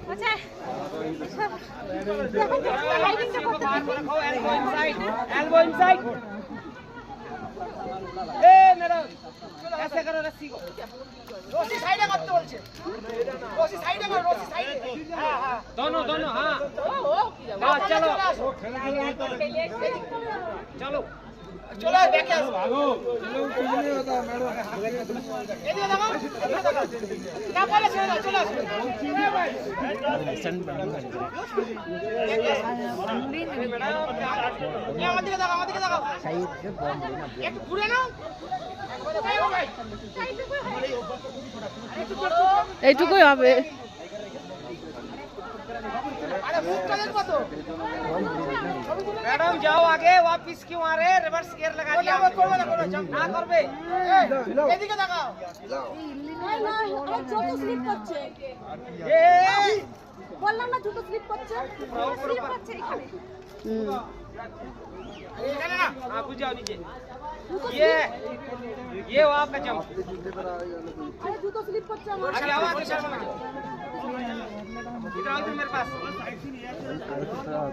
আচ্ছা elbow inside madam ऐसे करो रस्सी को রশি সাইডে করতে বলছে রশি সাইডে করো রশি সাইডে হ্যাঁ হ্যাঁ दोनों हाँ हाँ, चलो চলো দেখে আসো এদিকে দেখো না বলে চলে আসো আমাদেরকে দেখো একটু ঘুরে নাও এইটুকুই হবে। আরে মুখটা দেখো তো मैडम जाओ आगे वापस क्यों आ रहे रिवर्स गियर लगा दिया করবে না ना करबे এদিকে দেখাও জুতো স্লিপ করছে ए বললাম না জুতো স্লিপ করছে স্লিপ করছে এখানে এখানে না हाँ बुझ जाओ नीचे ये वो आपका जंप আরে জুতো স্লিপ করছে আমার आगे आओ आगे शर्मा इधर आओ इधर मेरे पास